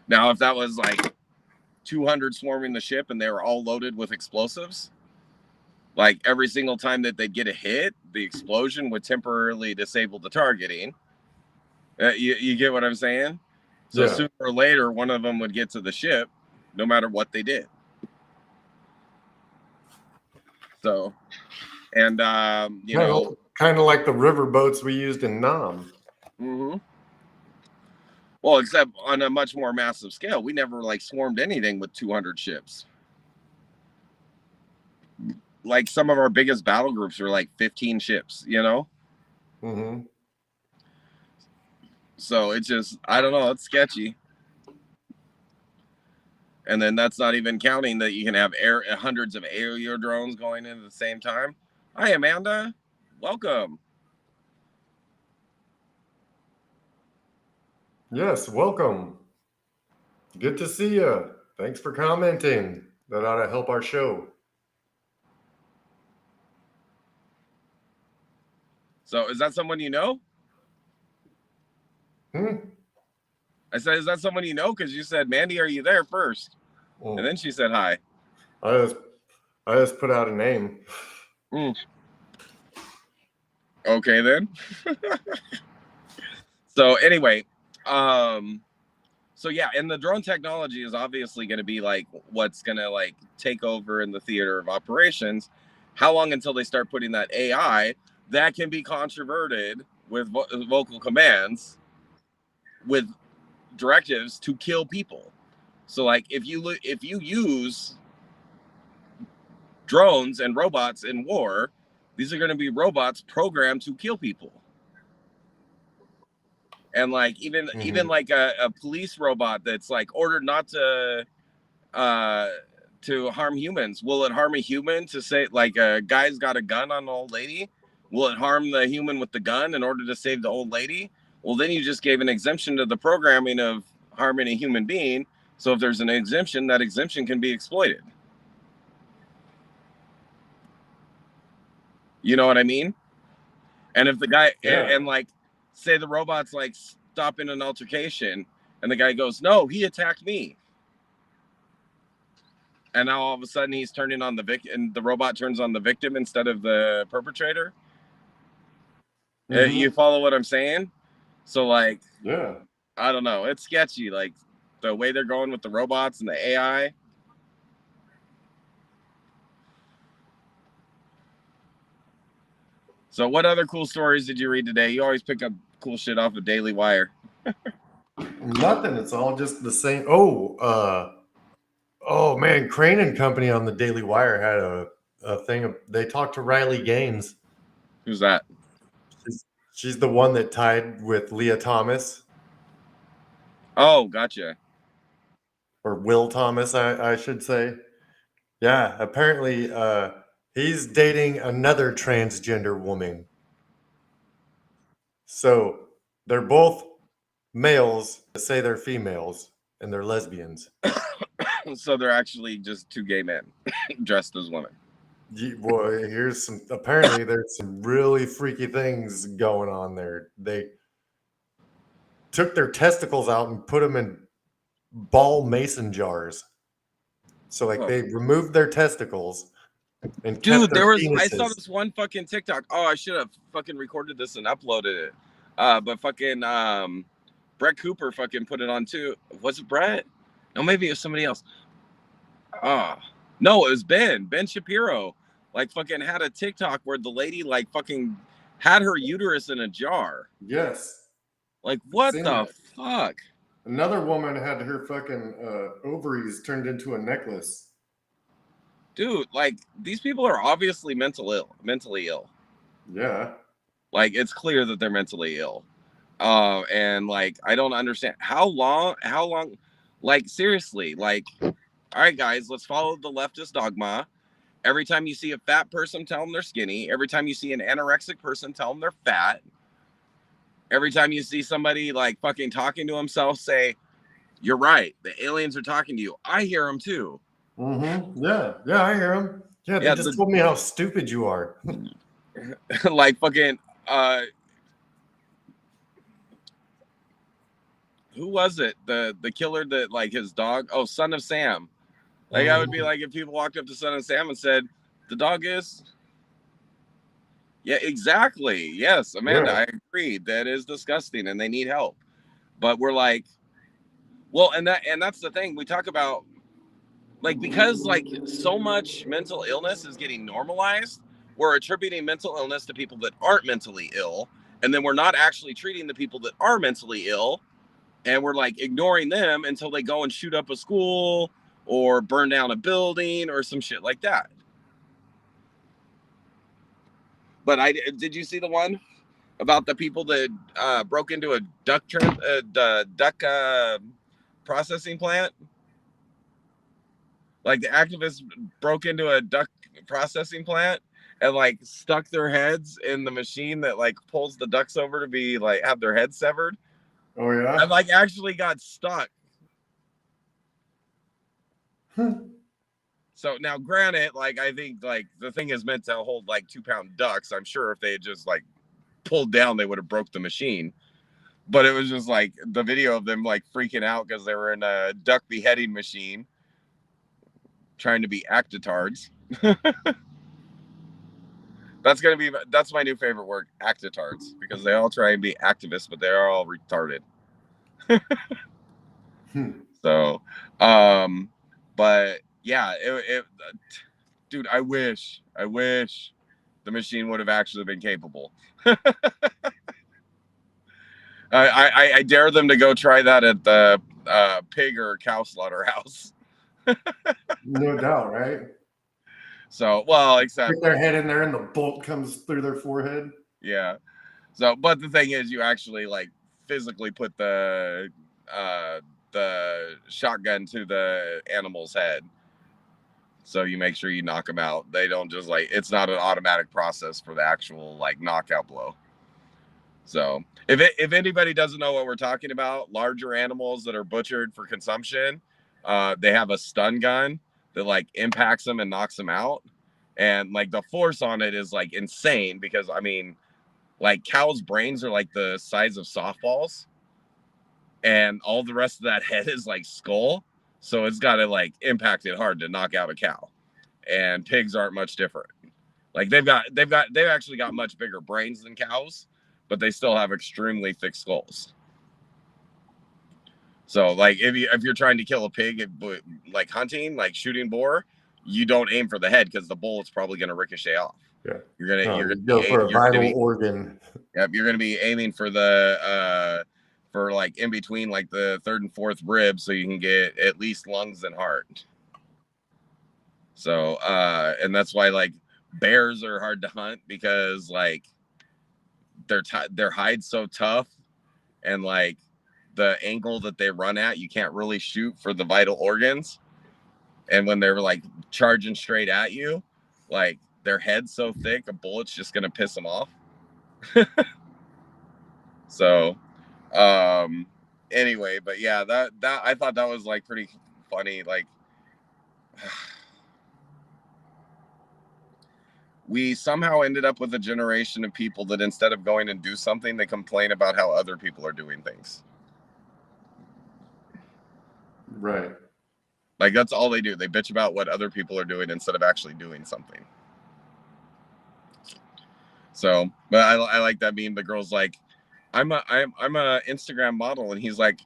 S3: now if that was like 200 swarming the ship and they were all loaded with explosives, like every single time that they'd get a hit, the explosion would temporarily disable the targeting. You get what I'm saying? So
S2: Yeah.
S3: sooner or later, one of them would get to the ship, no matter what they did. So, and you know,
S2: kind of like the river boats we used in Nam.
S3: mm-hmm. Well, except on a much more massive scale, we never like swarmed anything with 200 ships. Like some of our biggest battle groups are like 15 ships, you know?
S2: Mm-hmm.
S3: So it's just, I don't know, it's sketchy. And then that's not even counting that you can have hundreds of aerial drones going in at the same time. Hi, Amanda. Welcome.
S2: Yes, welcome. Good to see you. Thanks for commenting. That ought to help our show.
S3: So is that someone you know? I said, is that someone you know? Because you said, Mandy, are you there first? And then she said hi.
S2: I just put out a name.
S3: Okay, then. So anyway, so yeah, and the drone technology is obviously going to be like what's going to like take over in the theater of operations. How long until they start putting that AI that can be controverted with vocal commands with directives to kill people? So like if you use drones and robots in war, these are going to be robots programmed to kill people. And like even like a police robot that's like ordered not to harm humans. Will it harm a human to say like a guy's got a gun on an old lady? Will it harm the human with the gun in order to save the old lady? Well, then you just gave an exemption to the programming of harming a human being. So if there's an exemption, that exemption can be exploited. You know what I mean? And if the guy and like say the robot's like stopping an altercation and the guy goes, no, he attacked me. And now all of a sudden he's turning on the victim and the robot turns on the victim instead of the perpetrator. You follow what I'm saying? So like,
S2: yeah,
S3: I don't know. It's sketchy. Like the way they're going with the robots and the AI. So what other cool stories did you read today? You always pick up cool shit off of Daily Wire.
S2: Nothing. It's all just the same. Oh man, Crane and Company on the Daily Wire had a thing. They talked to Riley Gaines.
S3: Who's that?
S2: She's the one that tied with Leah Thomas.
S3: Oh, gotcha.
S2: Or Will Thomas, I should say. Yeah, apparently he's dating another transgender woman. So they're both males that say they're females and they're lesbians.
S3: So they're actually just two gay men dressed as women.
S2: Boy, apparently there's some really freaky things going on there. They took their testicles out and put them in ball mason jars. So like they removed their testicles and
S3: dude,
S2: penises.
S3: I saw this one fucking TikTok. Oh, I should have fucking recorded this and uploaded it. But fucking Brett Cooper fucking put it on too. Was it Brett? No, maybe it was somebody else. No, it was Ben Shapiro. Like fucking had a TikTok where the lady like fucking had her uterus in a jar.
S2: Yes.
S3: Like what the fuck?
S2: Another woman had her fucking ovaries turned into a necklace.
S3: Dude, like these people are obviously mentally ill.
S2: Yeah.
S3: Like it's clear that they're mentally ill. And like I don't understand how long, like seriously, like all right guys, let's follow the leftist dogma Every time you see a fat person, tell them they're skinny. Every time you see an anorexic person, tell them they're fat. Every time you see somebody like fucking talking to himself, say, "You're right. The aliens are talking to you." I hear them too.
S2: Mm-hmm. Yeah, I hear them. Yeah, they just told me how stupid you are.
S3: Like fucking who was it? The killer that like his dog? Oh, Son of Sam. Like I would be like if people walked up to Son of Sam and said, "The dog is." Yeah, exactly. Yes, Amanda,
S2: Yeah.
S3: I agree. That is disgusting, and they need help. But we're like, well, and that's the thing we talk about, like because like so much mental illness is getting normalized. We're attributing mental illness to people that aren't mentally ill, and then we're not actually treating the people that are mentally ill, and we're like ignoring them until they go and shoot up a school or burn down a building or some shit like that. But did you see the one about the people that broke into a duck processing plant? Like the activists broke into a duck processing plant and like stuck their heads in the machine that like pulls the ducks over to be like have their heads severed.
S2: Oh yeah.
S3: And like actually got stuck. So now, granted, like I think like the thing is meant to hold like 2-pound ducks. I'm sure if they had just like pulled down, they would have broke the machine. But it was just like the video of them like freaking out because they were in a duck beheading machine, trying to be actitards. That's my new favorite word, actitards, because they all try and be activists, but they're all retarded. So, but yeah, dude, I wish the machine would have actually been capable. I dare them to go try that at the pig or cow slaughterhouse.
S2: No doubt, right?
S3: So, well, except
S2: stick their head in there and the bolt comes through their forehead.
S3: Yeah. So, but the thing is, you actually like physically put the shotgun to the animal's head. So you make sure you knock them out. They don't just like, it's not an automatic process for the actual like knockout blow. So if anybody doesn't know what we're talking about, larger animals that are butchered for consumption, they have a stun gun that like impacts them and knocks them out. And like the force on it is like insane because I mean, like cows' brains are like the size of softballs. And all the rest of that head is like skull. So it's got to like impact it hard to knock out a cow. And pigs aren't much different. Like they've actually got much bigger brains than cows, but they still have extremely thick skulls. So like if you're trying to kill a pig, like hunting, like shooting boar, you don't aim for the head because the bullet's probably going to ricochet off.
S2: Yeah,
S3: you're gonna
S2: go for a vital organ.
S3: Yep, you're gonna be aiming for the for like in between like the third and fourth rib, so you can get at least lungs and heart. So and that's why like bears are hard to hunt because like their hide's so tough, and like the angle that they run at, you can't really shoot for the vital organs. And when they're like charging straight at you, like their head's so thick, a bullet's just gonna piss them off. So anyway, but yeah, that I thought that was like pretty funny. Like we somehow ended up with a generation of people that instead of going and do something, they complain about how other people are doing things.
S2: Right.
S3: Like that's all they do. They bitch about what other people are doing instead of actually doing something. So, but I like that meme. The girl's like, I'm a Instagram model, and he's like,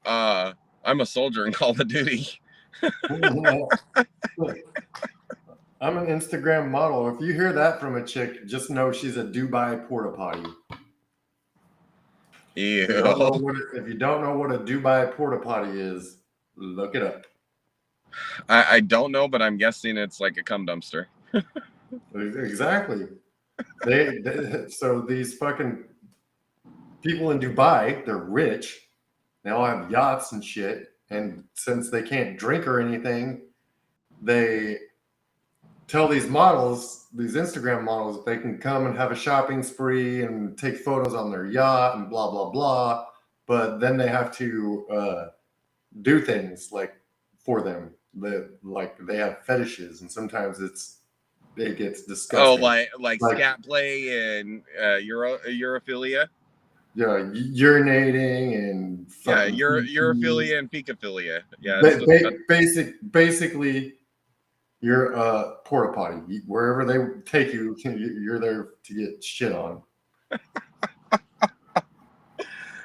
S3: I'm a soldier in Call of Duty.
S2: I'm an Instagram model. If you hear that from a chick, just know she's a Dubai porta potty.
S3: Ew.
S2: If you don't know what a Dubai porta potty is, look it up.
S3: I don't know, but I'm guessing it's like a cum dumpster.
S2: Exactly. So these fucking people in Dubai, they're rich. They all have yachts and shit. And since they can't drink or anything, they tell these models, these Instagram models, they can come and have a shopping spree and take photos on their yacht and blah blah blah, but then they have to do things like for them that like they have fetishes, and sometimes it gets disgusting.
S3: Like scat play and urophilia.
S2: Yeah, urinating and
S3: Yeah, urophilia and fecophilia. Yeah,
S2: basically, you're a porta potty. Wherever they take you, you're there to get shit on.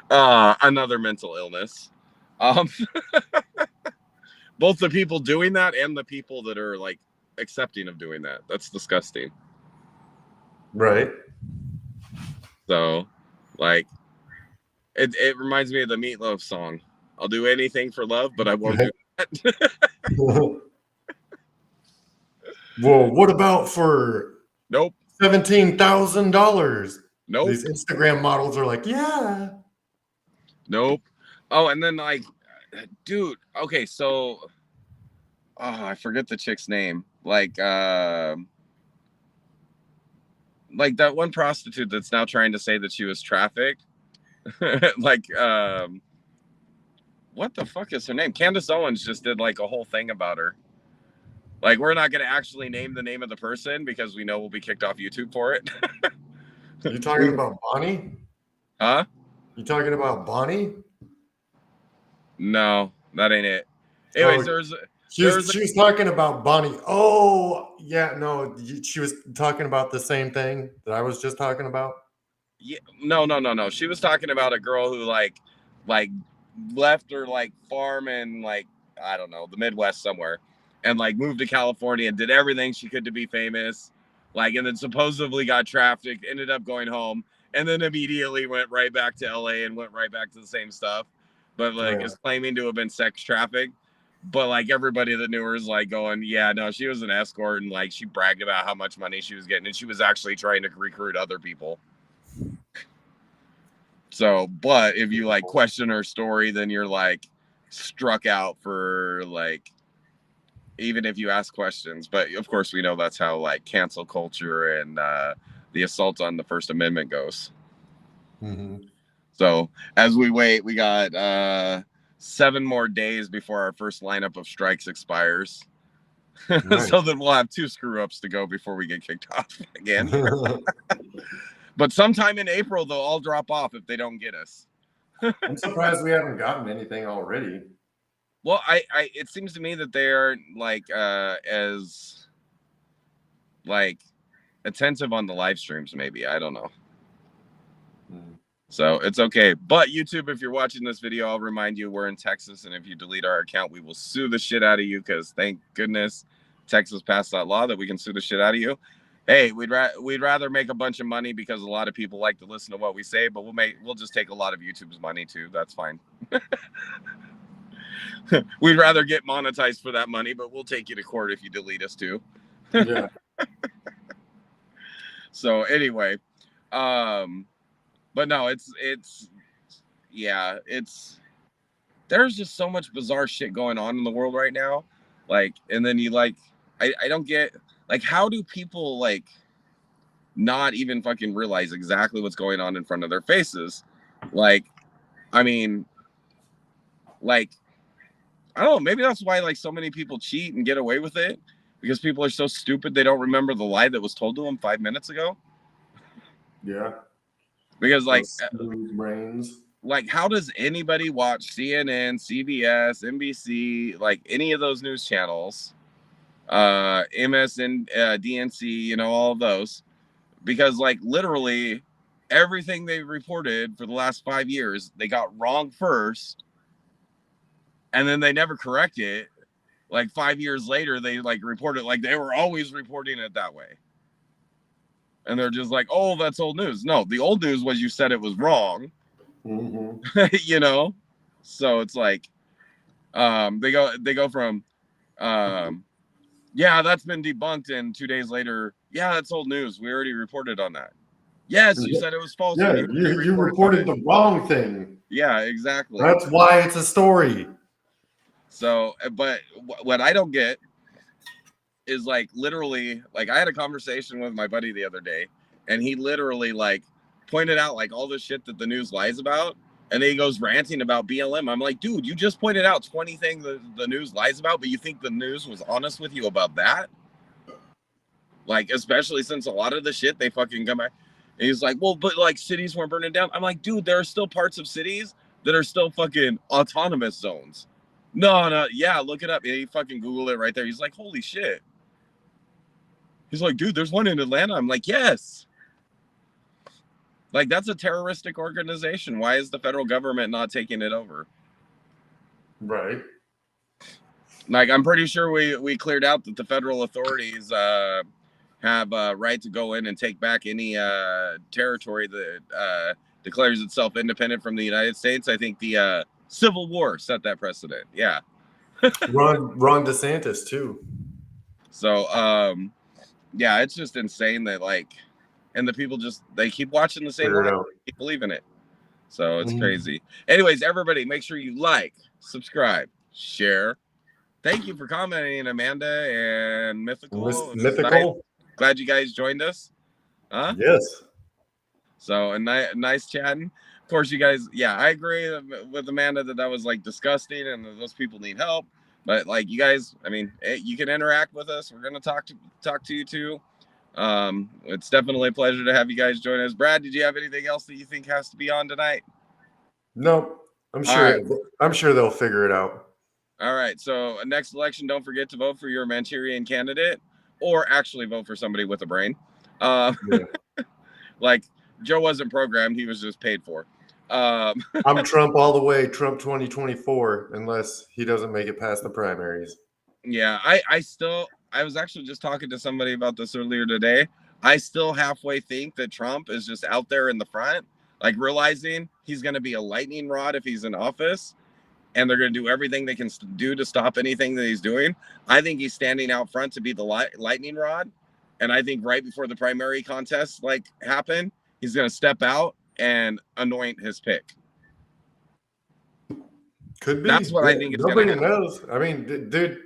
S3: Another mental illness. Both the people doing that and the people that are like accepting of doing that. That's disgusting.
S2: Right.
S3: So, like, it reminds me of the Meatloaf song. I'll do anything for love, but I won't do that.
S2: Well, what about for
S3: Nope.
S2: $17,000?
S3: Nope.
S2: These Instagram models are like, yeah.
S3: Nope. Oh, and then like, dude. Okay, so, I forget the chick's name. Like that one prostitute that's now trying to say that she was trafficked. Like, what the fuck is her name? Candace Owens just did like a whole thing about her. Like, we're not going to actually name the name of the person because we know we'll be kicked off YouTube for it.
S2: You talking about Bonnie?
S3: Huh?
S2: You talking about Bonnie?
S3: No, that ain't it. Anyways,
S2: she was talking about Bonnie. Oh, yeah, no, she was talking about the same thing that I was just talking about.
S3: Yeah, no. She was talking about a girl who like left her like farm in like, I don't know, the Midwest somewhere, and like moved to California and did everything she could to be famous, like, and then supposedly got trafficked, ended up going home, and then immediately went right back to LA and went right back to the same stuff, but like is claiming to have been sex trafficked. But like everybody that knew her is like going, yeah, no, she was an escort, and like she bragged about how much money she was getting, and she was actually trying to recruit other people. So, but if you like question her story, then you're like struck out for like, even if you ask questions. But of course, we know that's how like cancel culture and the assault on the First Amendment goes.
S2: Mm-hmm.
S3: So as we wait, we got 7 more days before our first lineup of strikes expires. Nice. So then we'll have 2 screw ups to go before we get kicked off again. But sometime in April, they'll all drop off if they don't get us.
S2: I'm surprised we haven't gotten anything already.
S3: Well, it seems to me that they are like as like attentive on the live streams. Maybe, I don't know. So it's okay. But YouTube, if you're watching this video, I'll remind you we're in Texas, and if you delete our account, we will sue the shit out of you, because thank goodness Texas passed that law that we can sue the shit out of you. Hey, we'd rather make a bunch of money because a lot of people like to listen to what we say, but we'll just take a lot of YouTube's money too. That's fine. We'd rather get monetized for that money, but we'll take you to court if you delete us too.
S2: Yeah.
S3: So anyway, but no, it's there's just so much bizarre shit going on in the world right now. Like, and then you like, I don't get, like, how do people like not even fucking realize exactly what's going on in front of their faces? Like, I mean, like, I don't know, maybe that's why like so many people cheat and get away with it, because people are so stupid they don't remember the lie that was told to them 5 minutes ago.
S2: Yeah.
S3: Because like
S2: brains.
S3: Like, how does anybody watch CNN, CBS, NBC, like any of those news channels, MSN, DNC, you know, all of those? Because like literally everything they reported for the last 5 years, they got wrong first, and then they never correct it. Like 5 years later, they like report it like they were always reporting it that way. And they're just like, oh, that's old news. No, the old news was you said it was wrong. Mm-hmm. You know? So it's like, they go from, yeah, that's been debunked, and 2 days later, yeah, that's old news. We already reported on that. Yes, you said it was false.
S2: Yeah, you reported the wrong thing.
S3: Yeah, exactly.
S2: That's why it's a story.
S3: So, but what I don't get is like literally like I had a conversation with my buddy the other day, and he literally like pointed out like all the shit that the news lies about, and then he goes ranting about BLM. I'm like, dude, you just pointed out 20 things the news lies about, but you think the news was honest with you about that? Like, especially since a lot of the shit they fucking come back. And he's like, well, but like cities weren't burning down. I'm like, dude, there are still parts of cities that are still fucking autonomous zones. No, yeah, look it up. Yeah, you fucking Google it right there. He's like, holy shit. He's like, dude, there's one in Atlanta. I'm like, yes. Like, that's a terroristic organization. Why is the federal government not taking it over?
S2: Right.
S3: Like, I'm pretty sure we cleared out that the federal authorities have a right to go in and take back any territory that declares itself independent from the United States. I think the Civil War set that precedent. Yeah.
S2: Ron DeSantis too.
S3: So yeah, it's just insane that like, and the people just they keep watching the same line, keep believing it. So it's crazy. Anyways, everybody, make sure you like, subscribe, share. Thank you for commenting, Amanda and Mythical.
S2: Mythical.
S3: Nice. Glad you guys joined us. Huh?
S2: Yes.
S3: So a nice chatting. Of course, you guys. Yeah, I agree with Amanda that was like disgusting, and those people need help. But like you guys, I mean, you can interact with us. We're gonna talk to you too. It's definitely a pleasure to have you guys join us. Brad, did you have anything else that you think has to be on tonight?
S2: No, I'm sure. Right. I'm sure they'll figure it out.
S3: All right. So next election, don't forget to vote for your Manchurian candidate, or actually vote for somebody with a brain. Yeah. Like Joe wasn't programmed; he was just paid for.
S2: I'm Trump all the way. Trump 2024, unless he doesn't make it past the primaries.
S3: Yeah, I was actually just talking to somebody about this earlier today. I still halfway think that Trump is just out there in the front, like realizing he's going to be a lightning rod if he's in office, and they're going to do everything they can do to stop anything that he's doing. I think he's standing out front to be the lightning rod, and I think right before the primary contest like happen, he's going to step out and anoint his pick.
S2: Could be.
S3: That's what I think it's going to happen.
S2: Nobody knows. I mean, dude,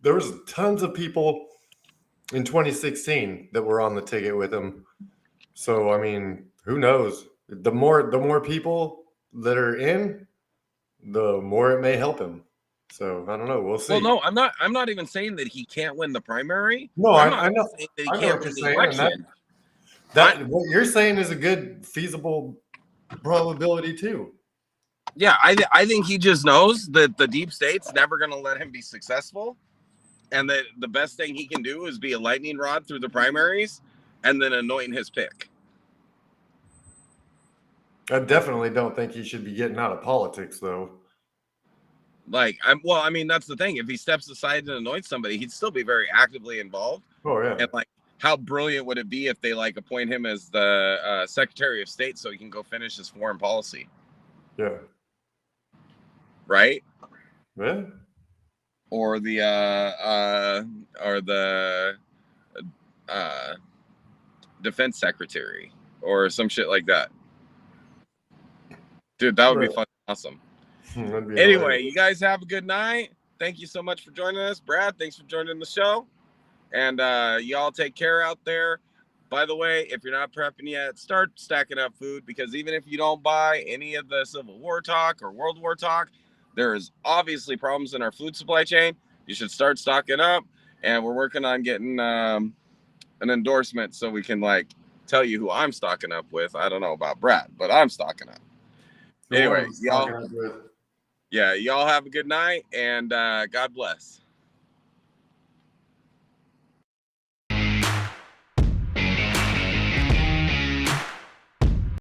S2: there was tons of people in 2016 that were on the ticket with him. So, I mean, who knows? The more people that are in, the more it may help him. So I don't know. We'll see.
S3: Well, no, I'm not even saying that he can't win the primary.
S2: No, I know.
S3: That he can't win the election.
S2: What you're saying is a good feasible probability too.
S3: Yeah, I think he just knows that the deep state's never going to let him be successful, and that the best thing he can do is be a lightning rod through the primaries and then anoint his pick.
S2: I definitely don't think he should be getting out of politics, though.
S3: Like, I mean, that's the thing. If he steps aside and anoints somebody, he'd still be very actively involved.
S2: Oh, yeah.
S3: And, like, how brilliant would it be if they, like, appoint him as the Secretary of State so he can go finish his foreign policy?
S2: Yeah.
S3: Right?
S2: Yeah.
S3: Or the defense secretary or some shit like that. Dude, that would be fucking awesome. Anyway, you guys have a good night. Thank you so much for joining us. Brad, thanks for joining the show. And y'all take care out there. By the way, if you're not prepping yet, start stacking up food, because even if you don't buy any of the Civil War talk or World War talk, there is obviously problems in our food supply chain. You should start stocking up. And we're working on getting an endorsement so we can like tell you who I'm stocking up with. I don't know about Brad, but I'm stocking up. Anyway, y'all have a good night, and God bless.